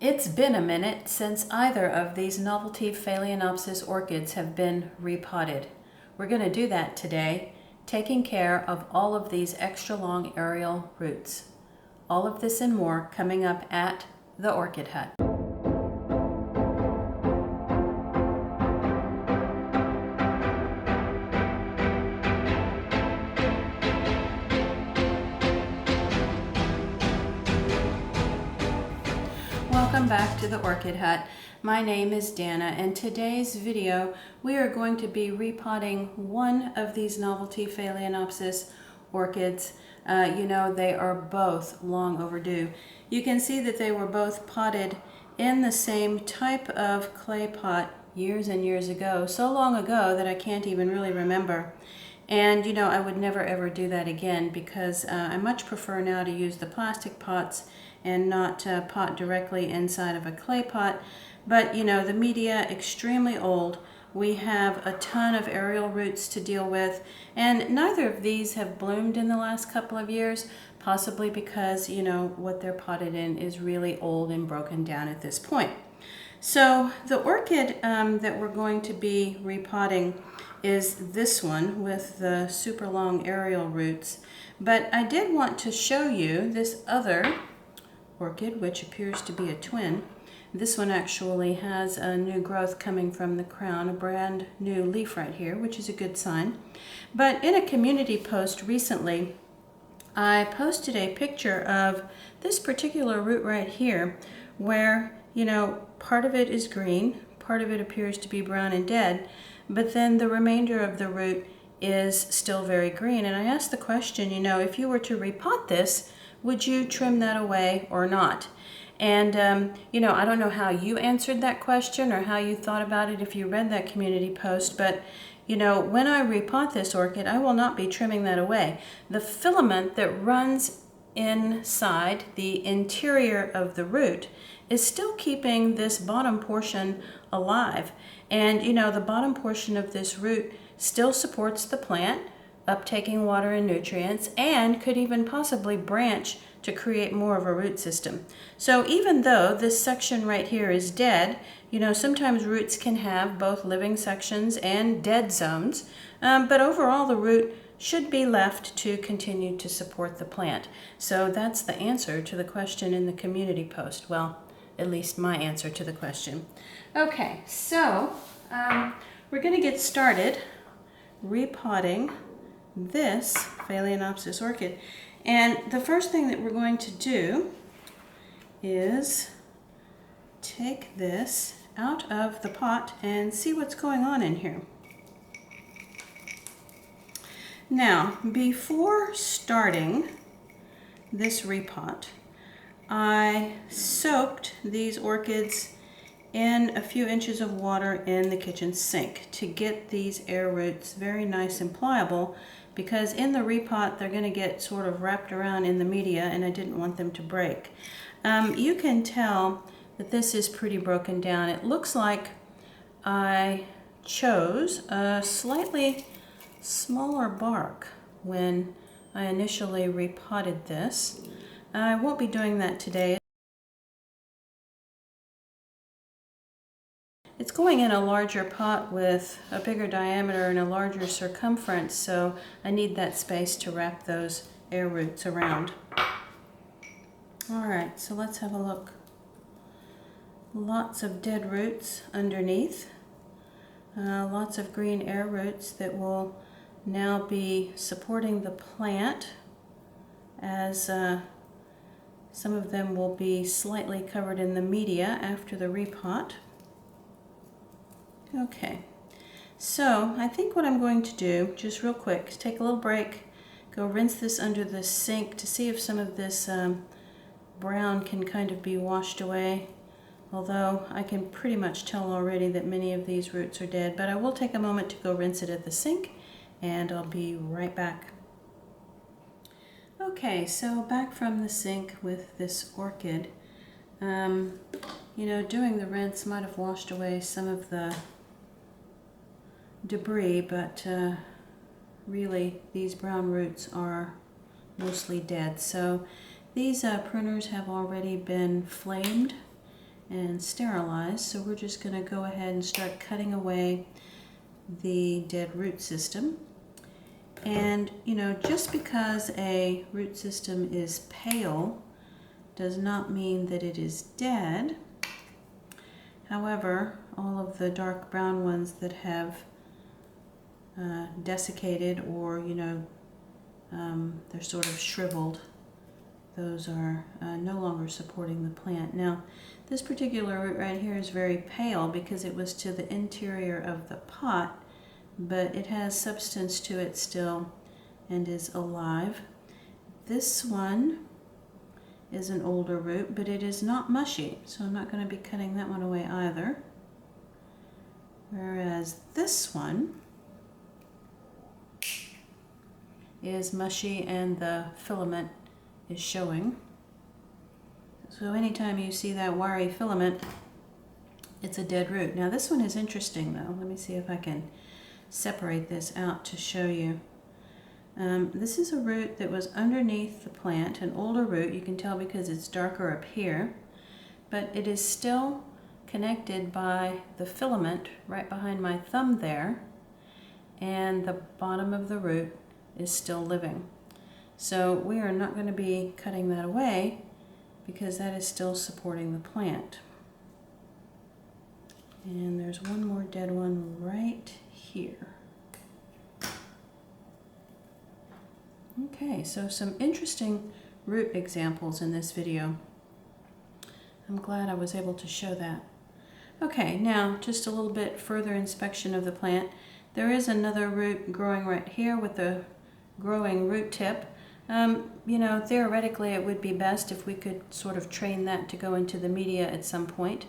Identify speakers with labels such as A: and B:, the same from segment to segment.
A: It's been a minute since either of these Novelty Phalaenopsis orchids have been repotted. We're going to do that today, taking care of all of these extra long aerial roots. All of this and more coming up at the Orchid Hut. Welcome back to the Orchid Hut. My name is Dana, and today's video we are going to be repotting one of these Novelty Phalaenopsis orchids. They are both long overdue. You can see that they were both potted in the same type of clay pot years and years ago, so long ago that I can't even really remember. And I would never ever do that again because I much prefer now to use the plastic pots and not pot directly inside of a clay pot. But the media extremely old. We have a ton of aerial roots to deal with, and neither of these have bloomed in the last couple of years, possibly because what they're potted in is really old and broken down at this point. So the orchid that we're going to be repotting is this one with the super long aerial roots. But I did want to show you this other orchid, which appears to be a twin. This one actually has a new growth coming from the crown, a brand new leaf right here, which is a good sign. But in a community post recently, I posted a picture of this particular root right here where, part of it is green, part of it appears to be brown and dead, but then the remainder of the root is still very green. And I asked the question, if you were to repot this, would you trim that away or not? And, I don't know how you answered that question or how you thought about it if you read that community post, but, when I repot this orchid, I will not be trimming that away. The filament that runs inside the interior of the root is still keeping this bottom portion alive. And, the bottom portion of this root still supports the plant, uptaking water and nutrients, and could even possibly branch to create more of a root system. So even though this section right here is dead, sometimes roots can have both living sections and dead zones, but overall the root should be left to continue to support the plant. So that's the answer to the question in the community post. Well, at least my answer to the question. Okay, so we're going to get started repotting this Phalaenopsis orchid. And the first thing that we're going to do is take this out of the pot and see what's going on in here. Now, before starting this repot, I soaked these orchids in a few inches of water in the kitchen sink to get these air roots very nice and pliable, because in the repot they're going to get sort of wrapped around in the media and I didn't want them to break. You can tell that this is pretty broken down. It looks like I chose a slightly smaller bark when I initially repotted this. I won't be doing that today. It's going in a larger pot with a bigger diameter and a larger circumference, so I need that space to wrap those air roots around. All right, so let's have a look. Lots of dead roots underneath. Lots of green air roots that will now be supporting the plant, as some of them will be slightly covered in the media after the repot. Okay, so I think what I'm going to do, just real quick, is take a little break, go rinse this under the sink to see if some of this brown can kind of be washed away, although I can pretty much tell already that many of these roots are dead, but I will take a moment to go rinse it at the sink, and I'll be right back. Okay, so back from the sink with this orchid. Doing the rinse might have washed away some of the debris, but really these brown roots are mostly dead. So these pruners have already been flamed and sterilized, so we're just going to go ahead and start cutting away the dead root system. And you know, just because a root system is pale does not mean that it is dead. However, all of the dark brown ones that have desiccated, or you know, they're sort of shriveled, those are no longer supporting the plant. Now, this particular root right here is very pale because it was to the interior of the pot, but it has substance to it still and is alive. This one is an older root, but it is not mushy, so I'm not going to be cutting that one away either. Whereas this one is mushy and the filament is showing. So anytime you see that wiry filament, it's a dead root. Now this one is interesting though. Let me see if I can separate this out to show you. This is a root that was underneath the plant, an older root. You can tell because it's darker up here, but it is still connected by the filament right behind my thumb there, and the bottom of the root is still living. So we are not going to be cutting that away because that is still supporting the plant. And there's one more dead one right here. Okay, so some interesting root examples in this video. I'm glad I was able to show that. Okay, now just a little bit further inspection of the plant. There is another root growing right here with a growing root tip. You know, theoretically it would be best if we could sort of train that to go into the media at some point.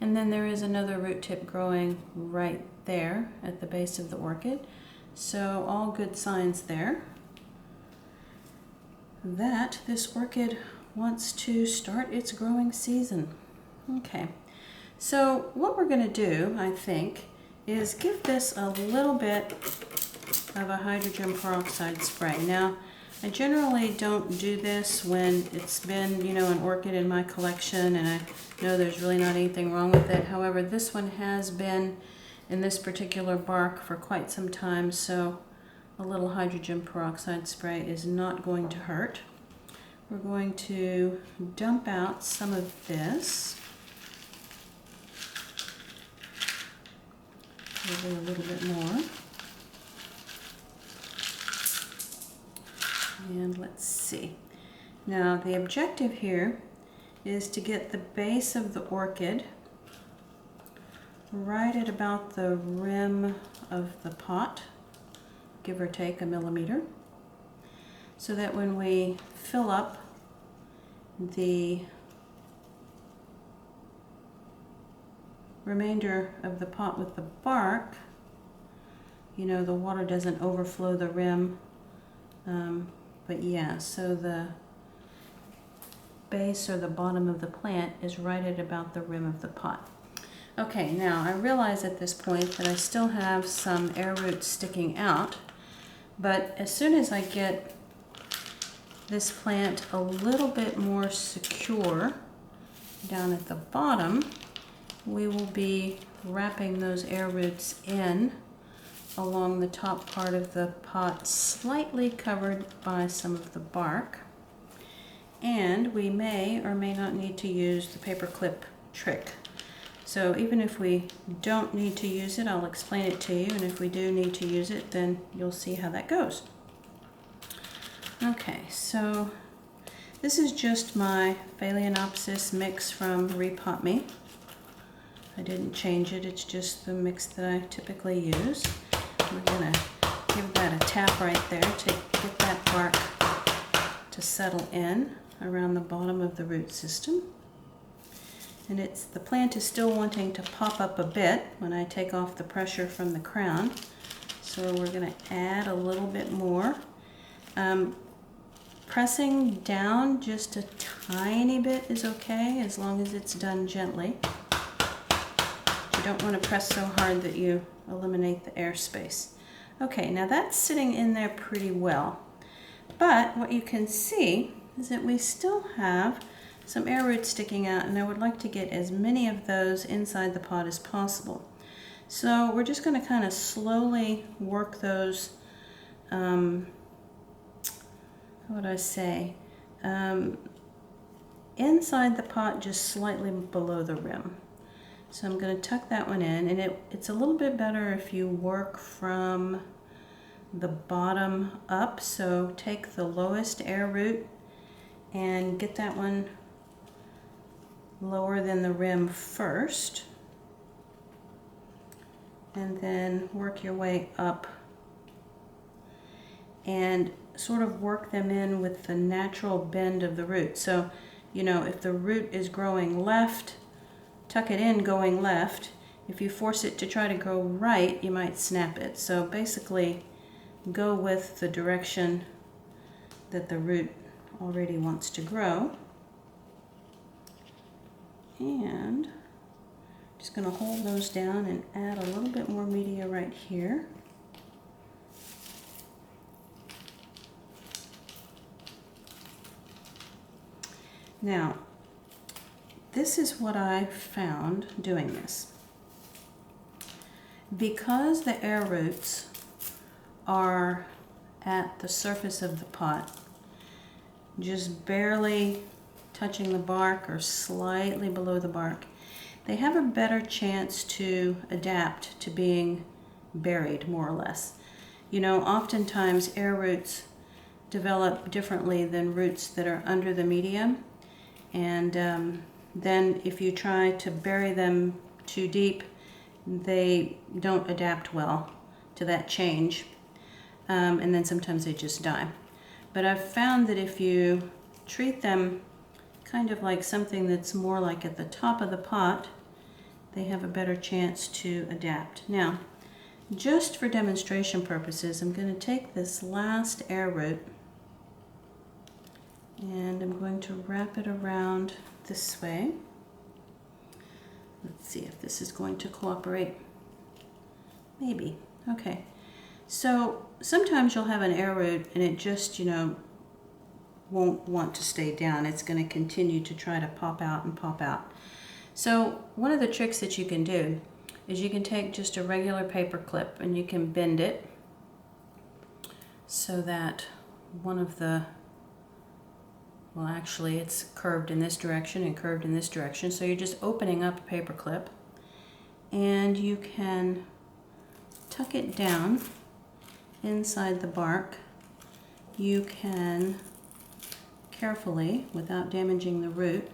A: And then there is another root tip growing right there at the base of the orchid. So all good signs there that this orchid wants to start its growing season. Okay, so what we're going to do, I think, is give this a little bit of a hydrogen peroxide spray. Now, I generally don't do this when it's been, you know, an orchid in my collection and I know there's really not anything wrong with it. However, this one has been in this particular bark for quite some time, so a little hydrogen peroxide spray is not going to hurt. We're going to dump out some of this. Maybe a little bit more. And let's see. Now the objective here is to get the base of the orchid right at about the rim of the pot, give or take a millimeter, so that when we fill up the remainder of the pot with the bark, you know, the water doesn't overflow the rim. But yeah, so the base or the bottom of the plant is right at about the rim of the pot. Okay, now I realize at this point that I still have some air roots sticking out, but as soon as I get this plant a little bit more secure down at the bottom, we will be wrapping those air roots in along the top part of the pot, slightly covered by some of the bark. And we may or may not need to use the paper clip trick. So even if we don't need to use it, I'll explain it to you, and if we do need to use it, then you'll see how that goes. Okay, so this is just my Phalaenopsis mix from Repot Me. I didn't change it, it's just the mix that I typically use. We're going to give that a tap right there to get that bark to settle in around the bottom of the root system. And the plant is still wanting to pop up a bit when I take off the pressure from the crown. So we're going to add a little bit more. Pressing down just a tiny bit is okay, as long as it's done gently. You don't want to press so hard that you eliminate the airspace. Okay, now that's sitting in there pretty well. But what you can see is that we still have some air roots sticking out, and I would like to get as many of those inside the pot as possible. So we're just going to kind of slowly work those, how would I say, inside the pot, just slightly below the rim. So I'm going to tuck that one in, and it's a little bit better if you work from the bottom up. So take the lowest air root and get that one lower than the rim first, and then work your way up and sort of work them in with the natural bend of the root. So, you know, if the root is growing left, tuck it in going left. If you force it to try to go right, you might snap it. So basically, go with the direction that the root already wants to grow. And just going to hold those down and add a little bit more media right here. Now, this is what I found doing this. Because the air roots are at the surface of the pot, just barely touching the bark or slightly below the bark, they have a better chance to adapt to being buried, more or less. You know, oftentimes air roots develop differently than roots that are under the medium, and then if you try to bury them too deep, they don't adapt well to that change, and then sometimes they just die. But I've found that if you treat them kind of like something that's more like at the top of the pot, they have a better chance to adapt. Now, just for demonstration purposes, I'm going to take this last air root and I'm going to wrap it around this way. Let's see if this is going to cooperate. Maybe. Okay. So sometimes you'll have an air root and it just, you know, won't want to stay down. It's going to continue to try to pop out and pop out. So one of the tricks that you can do is you can take just a regular paper clip and you can bend it so that one of the, well, actually it's curved in this direction and curved in this direction. So you're just opening up a paper clip and you can tuck it down inside the bark. You can carefully, without damaging the root,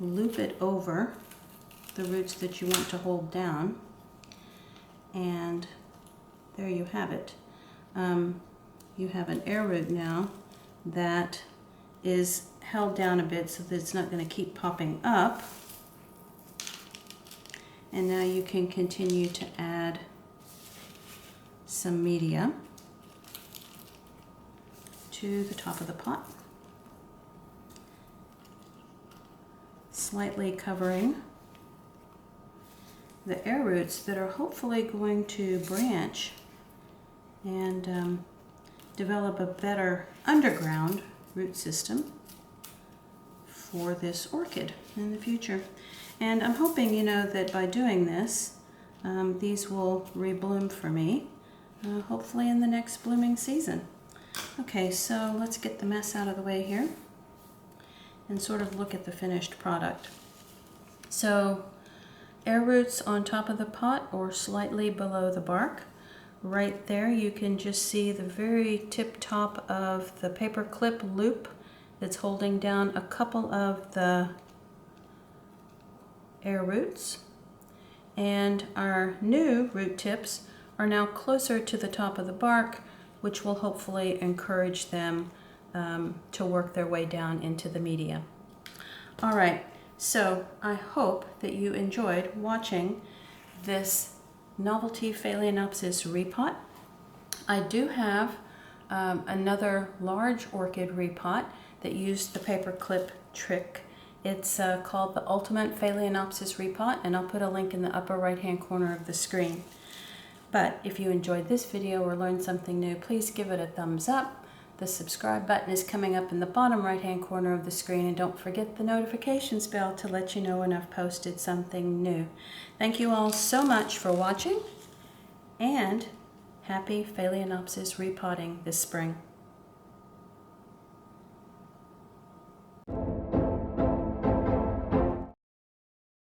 A: loop it over the roots that you want to hold down, and there you have it. You have an air root now that is held down a bit so that it's not going to keep popping up, and now you can continue to add some media to the top of the pot, slightly covering the air roots that are hopefully going to branch and develop a better underground root system for this orchid in the future. And I'm hoping, you know, that by doing this, these will rebloom for me, hopefully in the next blooming season. Okay, so let's get the mess out of the way here and sort of look at the finished product. So air roots on top of the pot or slightly below the bark. Right there you can just see the very tip top of the paper clip loop that's holding down a couple of the air roots. And our new root tips are now closer to the top of the bark, which will hopefully encourage them to work their way down into the media. All right, so I hope that you enjoyed watching this Novelty Phalaenopsis repot. I do have another large orchid repot that used the paper clip trick. It's called the Ultimate Phalaenopsis repot, and I'll put a link in the upper right hand corner of the screen. But if you enjoyed this video or learned something new, please give it a thumbs up. The subscribe button is coming up in the bottom right-hand corner of the screen, and don't forget the notifications bell to let you know when I've posted something new. Thank you all so much for watching, and happy Phalaenopsis repotting this spring.